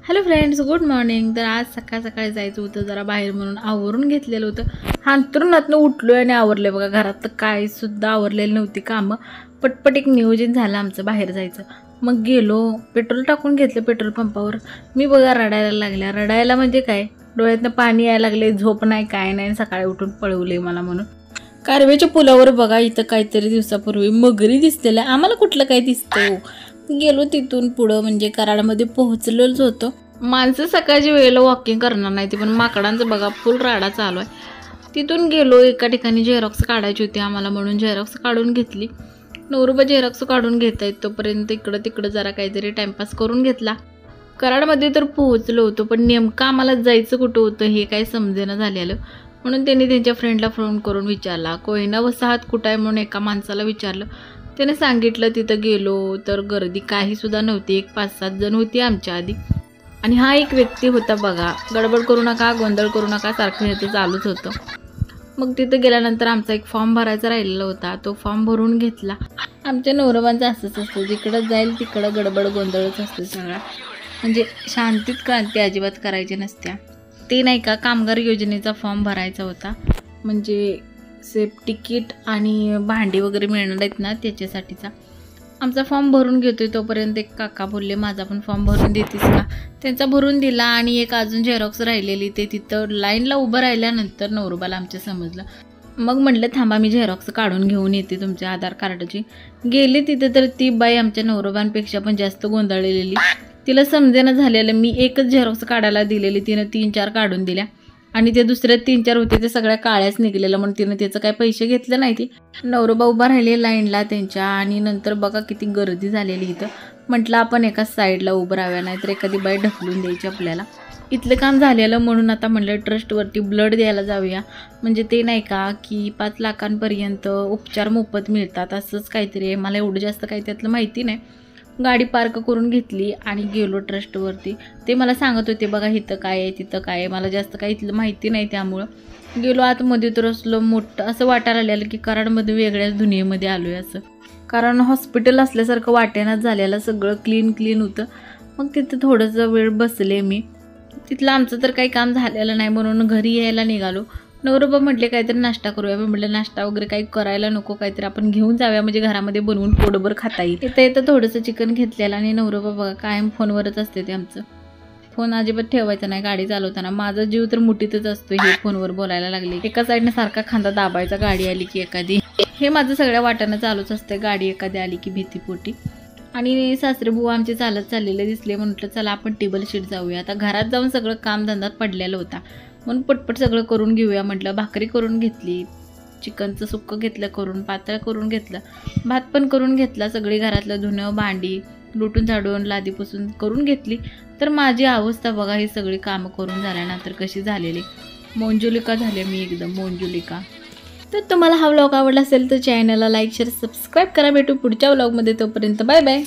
Hello friends, good morning. तर आज सकाळी जायचं होतं जरा बाहेर म्हणून आवरून घेतलेलं होतं. अंथरुणातनं उठलो आणि आवरले बघा. घरात तर काय सुद्धा आवरलेली नव्हती कामं. पटपट एक नियोजन झालं आमचं बाहेर जायचं. मग गेलो, पेट्रोल टाकून घेतलं पेट्रोल पंपावर. मी बघा रडायला म्हणजे काय, डोळ्यातनं पाणी यायला लागले, झोप नाही काय नाही, सकाळी उठून पळवले मला म्हणून. कारवेच्या पुलावर बघा इथं काहीतरी दिवसापूर्वी मगरी दिसलेल्या, आम्हाला कुठलं काय दिसतं. गेलो तिथून पुढं म्हणजे कराडमध्ये पोहोचलेलोच होतो. माणसं सकाळच्या वेळेला वॉकिंग करणार नाही ती, पण माकडांचं बघा फुल राडा चालू आहे. तिथून गेलो, एका ठिकाणी झेरॉक्स काढायची होती आम्हाला म्हणून झेरॉक्स काढून घेतली. नवरोबा झेरॉक्स काढून घेत आहेत तोपर्यंत इकडं तिकडं जरा काहीतरी टाइमपास करून घेतला. कराडमध्ये तर पोहोचलो होतो, पण नेमकं आम्हाला जायचं कुठं होतं हे काही समजेना झालेलं. म्हणून त्यांनी त्यांच्या फ्रेंडला फोन करून विचारला, कोयना वसाहत कुठं आहे म्हणून एका माणसाला विचारलं. त्याने सांगितलं. तिथं गेलो तर गर्दी काहीसुद्धा नव्हती. एक 5-7 जण होती आमच्या आधी आणि हा एक व्यक्ती होता बघा. गडबड करू नका, गोंधळ करू नका सारखं हे तर चालूच होतं. मग तिथं गेल्यानंतर आमचा एक फॉर्म भरायचा राहिलेला होता, तो फॉर्म भरून घेतला. आमच्या नवरोबांचं असंच असतं, जिकडं जाईल तिकडं गडबड गोंधळच असतो सगळा. म्हणजे शांतीत क्रांती अजिबात करायची नसत्या. ते नाही का, कामगार योजनेचा फॉर्म भरायचा होता. म्हणजे सेफ्टी किट आणि भांडी वगैरे मिळणार आहेत ना, त्याच्यासाठीचा. आमचा फॉर्म भरून घेतोय तोपर्यंत एक काका बोलले, माझा पण फॉर्म भरून देतीस का. त्यांचा भरून दिला आणि एक अजून झेरॉक्स राहिलेली, ते तिथं लाईनला उभं राहिल्यानंतर नवरोबाला आमच्या समजलं. मग म्हटलं थांबा, मी झेरॉक्स काढून घेऊन येते तुमच्या आधार कार्डाची. गेले तिथे तर ती बाई आमच्या नवरोबांपेक्षा पण जास्त गोंधळलेली. तिला समजेना झालेलं. मी एकच झेरॉक्स काढायला दिलेली, तिनं 3-4 काढून दिल्या आणि ते दुसऱ्या 3-4 होते ते सगळ्या काळ्याच निघलेलं, म्हणून तिनं त्याचं काय पैसे घेतलं नाही. ती नवरोबा उभा राहिले लाईनला त्यांच्या. आणि नंतर बघा किती गर्दी झालेली इथं. म्हटलं आपण एकाच साईडला उभं राहाव्या, नाहीतर एखादी बाई ढकलून द्यायची आपल्याला. इथलं काम झालेलं म्हणून आता म्हटलं ट्रस्टवरती ब्लड द्यायला जाऊया. म्हणजे ते नाही का की 5 लाखांपर्यंत उपचार मोफत मिळतात असंच काहीतरी आहे. मला एवढं जास्त काही त्यातलं माहिती नाही. गाडी पार्क करून घेतली आणि गेलो ट्रस्टवरती. ते मला सांगत होते बघा इथं काय आहे तिथं काय आहे. मला जास्त काही इथलं माहिती नाही, त्यामुळं गेलो आतमध्ये. तर असलं मोठं असं वाटायला आलेलं की कराडमध्ये वेगळ्याच दुनियेमध्ये आलो आहे असं. कारण हॉस्पिटल असल्यासारखं वाटेनाच झालेलं, सगळं क्लीन होतं. मग तिथं थोडंसं वेळ बसले मी. तिथलं आमचं तर काही काम झालेलं नाही म्हणून घरी यायला निघालो. नवरोबा म्हटले काहीतरी नाश्ता करूया. मी म्हटलं नाश्ता वगैरे काही करायला नको, काहीतरी आपण घेऊन जाऊया म्हणजे घरामध्ये बनवून पोटभर खाता येईल. येतं थोडंसं चिकन घेतलेलं आणि नवरोबा बघा कायम फोनवरच असते ते आमचं. फोन अजिबात ठेवायचा नाही गाडी चालवताना. माझा जीव तर मुठीतच असतो हे फोनवर बोलायला लागले. एका साईडने सारखा खांदा दाबायचा गाडी आली की एखादी. हे माझं सगळ्या वाटानं चालूच असते, गाडी एखादी आली की भीतीपोटी. आणि सासरे बुवा आमचे चालत चाललेले दिसले. म्हटलं चला आपण टेबल शीट जाऊया. आता घरात जाऊन सगळं कामधंदा पडलेलं होता म्हणून पटपट सगळं करून घेऊया म्हटलं. भाकरी करून घेतली, चिकनचं सुक्कं घेतलं करून, पातळ करून घेतलं, भात पण करून घेतला. सगळी घरातलं धुणं भांडी लुटून झाडून लादीपासून करून घेतली. तर माझी अवस्था बघा ही सगळी कामं करून झाल्यानंतर कशी झालेली. मोंजुलिका झाले मी, एकदम मोंजुलिका. तर तुम्हाला हा व्लॉग आवडला असेल तर चॅनलला लाईक शेअर सबस्क्राईब करा. भेटू पुढच्या व्लॉगमध्ये, तोपर्यंत बाय बाय.